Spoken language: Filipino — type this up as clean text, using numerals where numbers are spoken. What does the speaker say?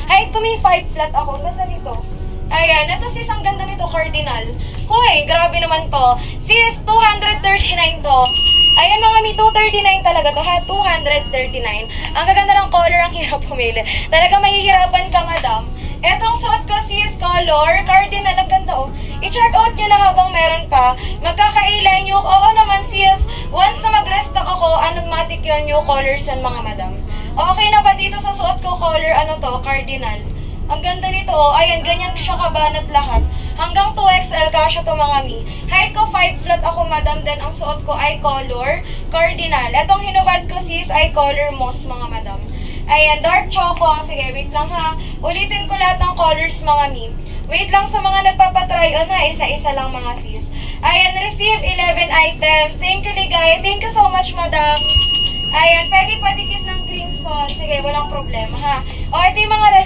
Height ko may 5 flat ako. Ganda nito. Ayan, ito sis, ang ganda nito, cardinal. Hoy, grabe naman to. Sis, 239 to. Ayan mga mi, 239 talaga to ha, 239. Ang gaganda ng color, ang hirap pumili. Talaga mahihirapan ka, madam. Etong suot ko sis, color, cardinal, ang ganda oh. I-check out nyo na habang meron pa. Magkakailay nyo, oo naman sis. Once na mag-restock ako, automatic yun yung colors yan mga madam. Okay na ba dito sa suot ko, color, ano to, cardinal? Ang ganda nito oh, ayan, ganyan siya kabanat lahat. Hanggang 2XL kasya to mga mi. Height ko 5 flat ako madam, then ang suot ko ay color, cardinal. Etong hinubad ko sis ay color moss mga madam. Ayan, dark choco. Sige, wait lang ha. Ulitin ko lahat ng colors mga mi. Wait lang sa mga nagpapatry on ha, isa-isa lang mga sis. Ayan, receive 11 items. Thank you Ligay. Thank you so much madam. Ayan, pwede padikit ng cream sauce. Sige, walang problema ha. O, ito yung mga